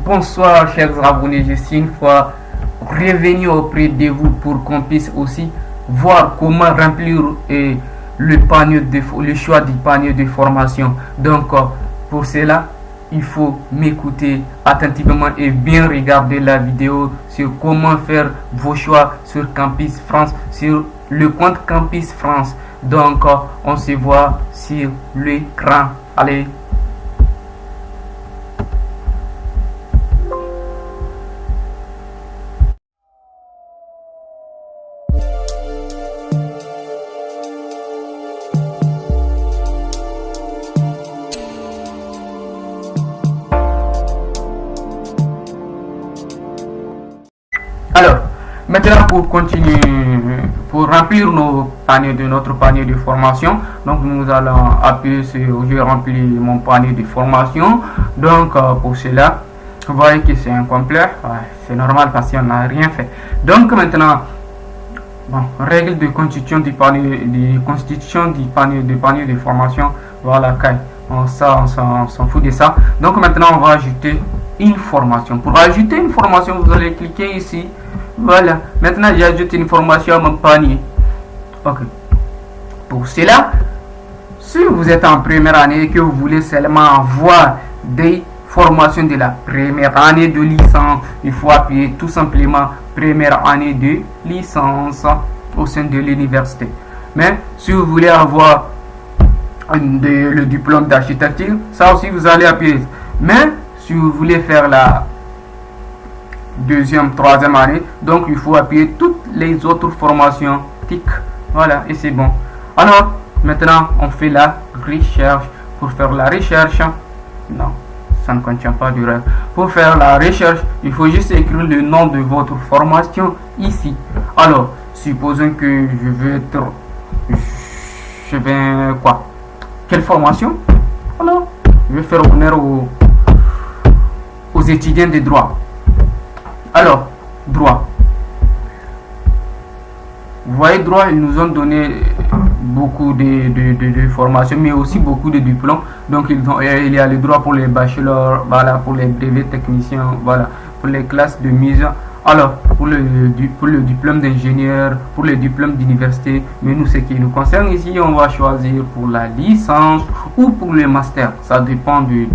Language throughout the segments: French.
Bonsoir chers abonnés, je suis une fois revenu auprès de vous pour qu'on puisse aussi voir comment remplir le choix du panier de formation. Donc pour cela, il faut m'écouter attentivement et bien regarder la vidéo sur comment faire vos choix sur Campus France, sur le compte Campus France. Donc on se voit sur l'écran. Allez. Alors, maintenant pour continuer, pour remplir notre panier de formation, donc nous allons appuyer sur je remplis mon panier de formation. Donc pour cela, vous voyez que c'est incomplet, c'est normal parce qu'on n'a rien fait. Donc maintenant, bon, règle de constitution du panier de formation, voilà, on s'en fout de ça. Donc maintenant on va ajouter une formation. Pour ajouter une formation, vous allez cliquer ici. Voilà, maintenant j'ajoute une formation à mon panier. Ok. Pour cela, si vous êtes en première année et que vous voulez seulement avoir des formations de la première année de licence, il faut appuyer tout simplement première année de licence au sein de l'université. Mais si vous voulez avoir le diplôme d'architecture, ça aussi vous allez appuyer. Mais si vous voulez faire la deuxième, troisième année, donc il faut appuyer toutes les autres formations. Tic, voilà, et c'est bon. Alors maintenant on fait la recherche. Pour faire la recherche, non, ça ne contient pas du rêve. Pour faire la recherche, il faut juste écrire le nom de votre formation ici. Alors supposons que je vais quoi, quelle formation? Alors je vais faire honneur aux étudiants de droit. Alors, droit. Vous voyez, droit, ils nous ont donné beaucoup de formations, mais aussi beaucoup de diplômes. Donc, il y a le droit pour les bachelors, voilà, pour les brevets techniciens, voilà, pour les classes de mise. Alors, pour le diplôme d'ingénieur, pour le diplôme d'université, mais nous, ce qui nous concerne ici, on va choisir pour la licence ou pour le master. Ça dépend de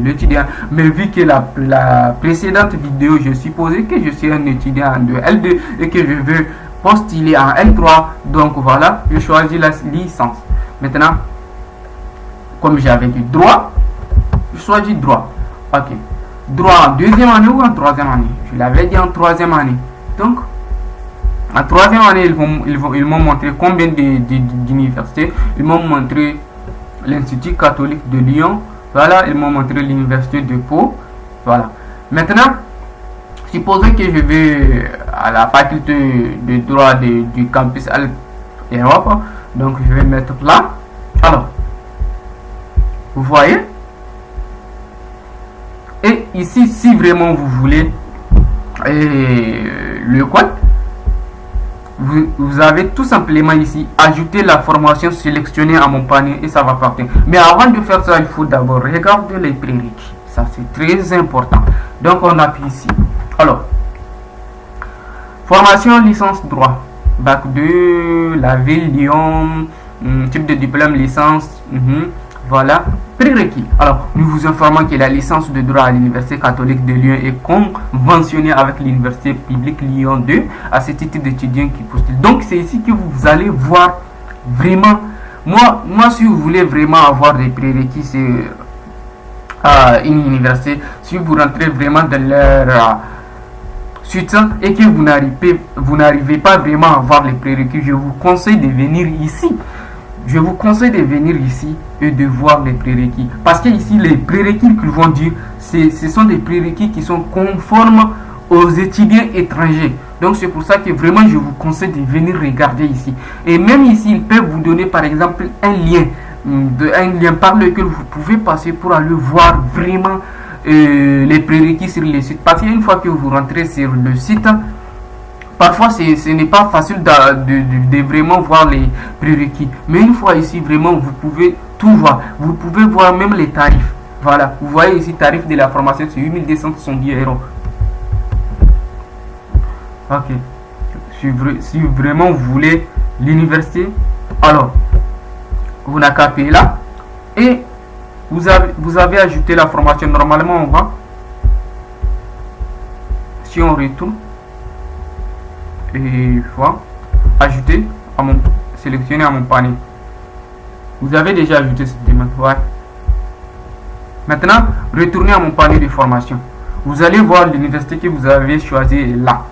l'étudiant. Mais vu que la précédente vidéo, je supposais que je suis un étudiant de L2 et que je veux postuler en L3, donc voilà, je choisis la licence. Maintenant, comme j'avais dit droit, je choisis droit. Ok. Droit en deuxième année ou en troisième année? Je l'avais dit en troisième année. Donc, en troisième année, ils m'ont montré combien d'universités. Ils m'ont montré l'Institut catholique de Lyon. Voilà, ils m'ont montré l'Université de Pau. Voilà. Maintenant, supposons que je vais à la faculté de droit du campus Europe. Donc, je vais mettre là. Alors, vous voyez? Et ici, si vraiment vous voulez le code, vous avez tout simplement ici ajouter la formation sélectionnée à mon panier et ça va partir. Mais avant de faire ça, il faut d'abord regarder les prérequis. Ça, c'est très important. Donc, on appuie ici. Alors, formation licence droit, bac 2, la ville Lyon, type de diplôme licence. Voilà, prérequis. Alors, nous vous informons que la licence de droit à l'Université catholique de Lyon est conventionnée avec l'Université publique Lyon 2 à ce titre d'étudiants qui postulent. Donc, c'est ici que vous allez voir vraiment. Moi, si vous voulez vraiment avoir des prérequis, c'est une université. Si vous rentrez vraiment dans leur suite et que vous n'arrivez pas vraiment à avoir les prérequis, je vous conseille de venir ici. Je vous conseille de venir ici et de voir les prérequis. Parce que ici, les prérequis qu'ils vont dire, ce sont des prérequis qui sont conformes aux étudiants étrangers. Donc c'est pour ça que vraiment je vous conseille de venir regarder ici. Et même ici, ils peuvent vous donner par exemple un lien par lequel vous pouvez passer pour aller voir vraiment les prérequis sur le site. Parce qu'une fois que vous rentrez sur le site, parfois ce n'est pas facile de vraiment voir les prérequis. Mais une fois ici, vraiment, vous pouvez tout voir. Vous pouvez voir même les tarifs. Voilà, vous voyez ici, tarif de la formation, c'est 8270 euros. Ok. Si vraiment vous voulez l'université, alors, vous n'avez qu'à payer là. Et vous avez ajouté la formation. Normalement, on va, si on retourne, et voilà, ajouter à mon, sélectionner à mon panier. Vous avez déjà ajouté cette demande. Ouais. Maintenant, retournez à mon panier de formation. Vous allez voir l'université que vous avez choisi là.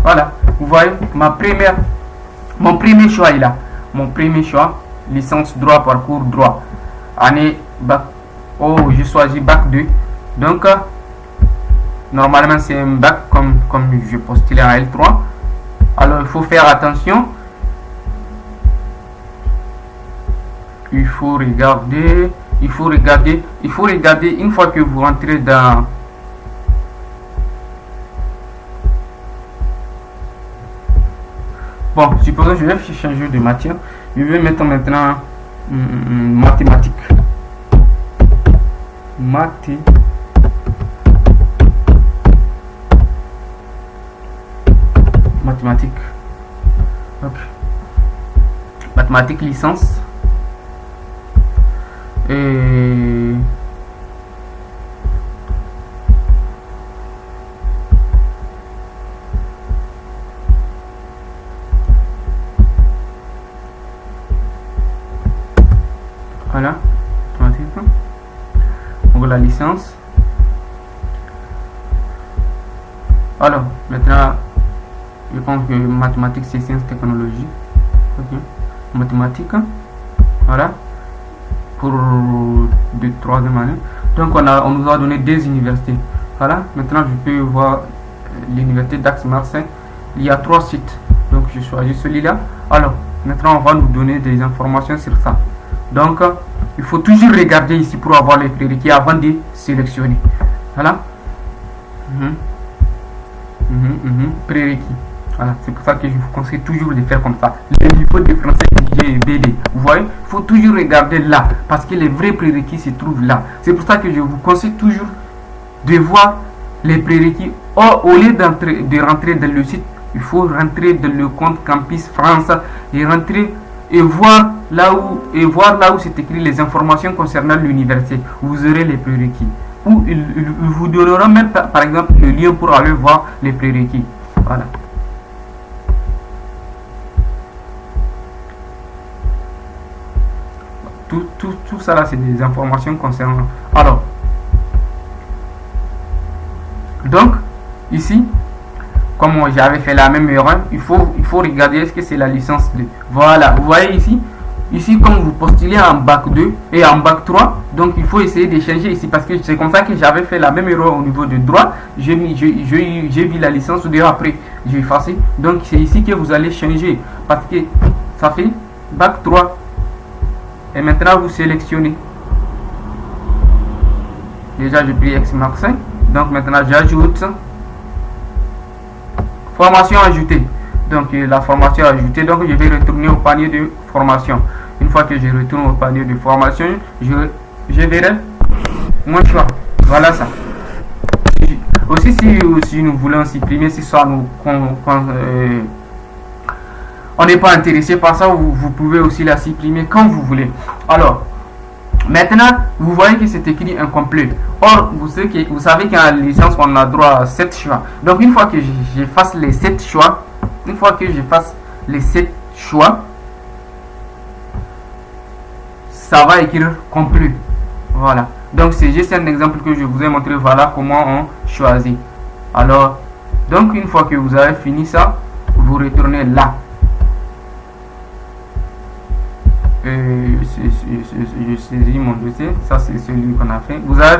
Voilà, vous voyez, mon premier choix est là. Mon premier choix, licence droit, parcours droit. Année bac. Oh, j'ai choisi bac 2. Donc, normalement, c'est un bac comme je postulais en L3. Alors, il faut faire attention. Il faut regarder une fois que vous rentrez dans bon, supposons que je vais changer de matière. Je vais mettre maintenant mathématiques. Mathématiques. Ok. Mathématiques licence. Et voilà, donc la licence. Alors maintenant, je pense que mathématiques c'est sciences technologies. Ok, mathématiques, voilà, pour de troisième année. Donc on nous a donné des universités. Voilà, maintenant je peux voir l'université d'Aix-Marseille. Il y a 3 sites, donc je choisis celui-là. Alors maintenant on va nous donner des informations sur ça. Donc il faut toujours regarder ici pour avoir les prérequis avant de sélectionner. Voilà. Prérequis. Voilà, c'est pour ça que je vous conseille toujours de faire comme ça. Le niveau de français BD, vous voyez, il faut toujours regarder là, parce que les vrais prérequis se trouvent là. C'est pour ça que je vous conseille toujours de voir les prérequis. Au lieu de rentrer dans le site, il faut rentrer dans le compte Campus France et rentrer et voir là où c'est écrit les informations concernant l'université. Vous aurez les prérequis. Ou il vous donnera même par exemple le lien pour aller voir les prérequis. Voilà. Tout ça là, c'est des informations concernant. Alors, donc ici, comme j'avais fait la même erreur, il faut regarder est-ce que c'est la licence 2. Voilà, vous voyez ici comme vous postulez en bac 2 et en bac 3, donc il faut essayer de changer ici parce que c'est comme ça que j'avais fait la même erreur au niveau de droit. J'ai vu la licence 2, après j'ai effacé. Donc c'est ici que vous allez changer parce que ça fait bac 3 et maintenant vous sélectionnez. Déjà j'ai pris Aix-Marseille, donc maintenant j'ajoute formation ajoutée. Donc la formation ajoutée, donc je vais retourner au panier de formation. Une fois que je retourne au panier de formation, je verrai mon choix. Voilà ça. Aussi si nous voulons supprimer, si ça nous on n'est pas intéressé par ça, vous pouvez aussi la supprimer quand vous voulez. Alors maintenant, vous voyez que c'est écrit incomplet. Or, vous savez qu'en licence, on a droit à 7 choix. Donc, une fois que je fasse les 7 choix, ça va écrire complet. Voilà. Donc, c'est juste un exemple que je vous ai montré. Voilà comment on choisit. Alors, donc, une fois que vous avez fini ça, vous retournez là. Je saisis mon dossier, ça c'est celui qu'on a fait. Vous avez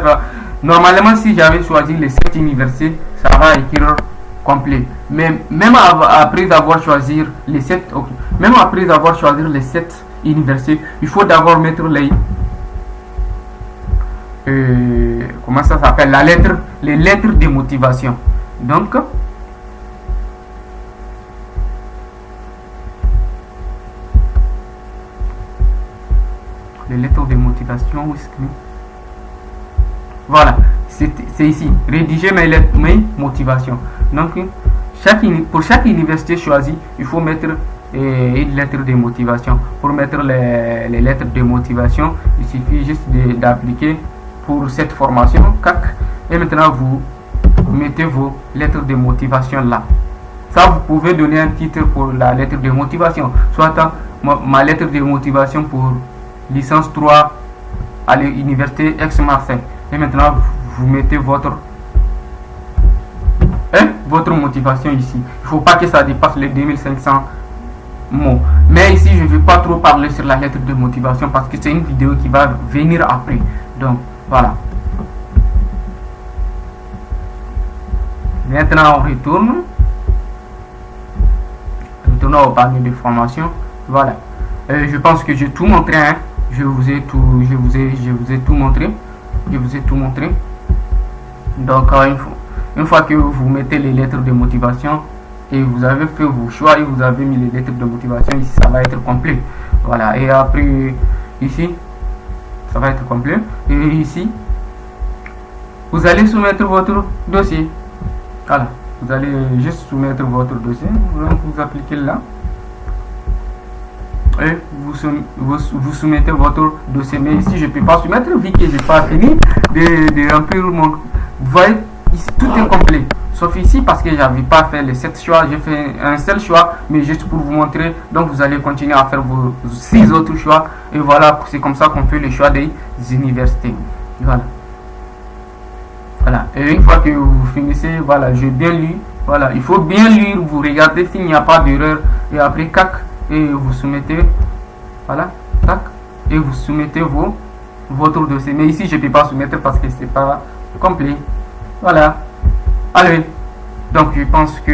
normalement si j'avais choisi les 7 universités, ça va écrire complet. Mais même après avoir choisi les 7, okay. Même après avoir choisi les 7 universités, il faut d'abord mettre les comment ça s'appelle, les lettres de motivation. Donc les lettres de motivation. motivation. Où est-ce que... Voilà, c'est ici. Rédiger mes motivations. Donc, pour chaque université choisie, il faut mettre une lettre de motivation. Pour mettre les lettres de motivation, il suffit juste d'appliquer pour cette formation. Et maintenant, vous mettez vos lettres de motivation là. Ça, vous pouvez donner un titre pour la lettre de motivation. Soit ma lettre de motivation pour licence 3 à l'université Aix-Marseille. Et maintenant, vous mettez votre motivation ici. Il ne faut pas que ça dépasse les 2500 mots. Mais ici, je ne vais pas trop parler sur la lettre de motivation parce que c'est une vidéo qui va venir après. Donc, voilà. Maintenant, on retourne. Retournons au panier de formation. Voilà. Je pense que j'ai tout montré. Hein. Je vous ai tout montré. Je vous ai tout montré. Donc, une fois que vous mettez les lettres de motivation et vous avez fait vos choix et vous avez mis les lettres de motivation, ici, ça va être complet. Voilà. Et après, ici, ça va être complet. Et ici, vous allez soumettre votre dossier. Voilà. Vous allez juste soumettre votre dossier. Donc, vous appliquez là. Et vous soumettez votre dossier. Mais ici, je ne peux pas soumettre vu que je n'ai pas fini de remplir mon... Vous voyez, ici, tout est complet. Sauf ici, parce que je n'avais pas fait les 7 choix. J'ai fait un seul choix, mais juste pour vous montrer. Donc, vous allez continuer à faire vos 6 autres choix. Et voilà, c'est comme ça qu'on fait le choix des universités. Voilà. Voilà. Et une fois que vous finissez, voilà, j'ai bien lu. Voilà, il faut bien lire. Vous regardez s'il n'y a pas d'erreur. Et après, et vous soumettez, voilà, tac, et vous soumettez votre dossier. Mais ici, je ne peux pas soumettre parce que c'est pas complet. Voilà. Allez. Donc, je pense que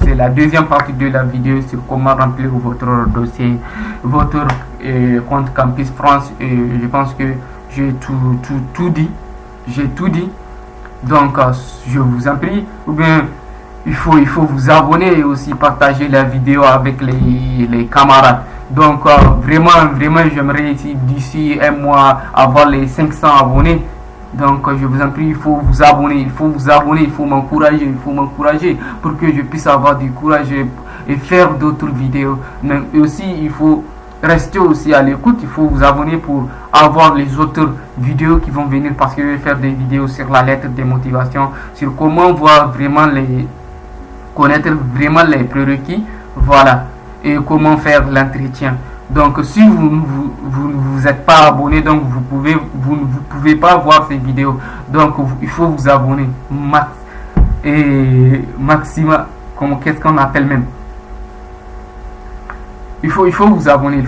c'est la deuxième partie de la vidéo sur comment remplir votre dossier, votre compte Campus France. Et je pense que j'ai tout dit. J'ai tout dit. Donc, je vous en prie, ou bien il faut vous abonner et aussi partager la vidéo avec les camarades. Donc, vraiment, j'aimerais d'ici un mois avoir les 500 abonnés. Donc, je vous en prie, il faut vous abonner, il faut m'encourager pour que je puisse avoir du courage et faire d'autres vidéos. Mais aussi, il faut rester aussi à l'écoute, il faut vous abonner pour avoir les autres vidéos qui vont venir parce que je vais faire des vidéos sur la lettre de motivation, sur comment voir vraiment connaître vraiment les prérequis, voilà, et comment faire l'entretien. Donc, si vous ne êtes pas abonné, donc vous ne pouvez pas voir ces vidéos. Donc, il faut vous abonner maximum, qu'est-ce qu'on appelle même. Il faut vous abonner,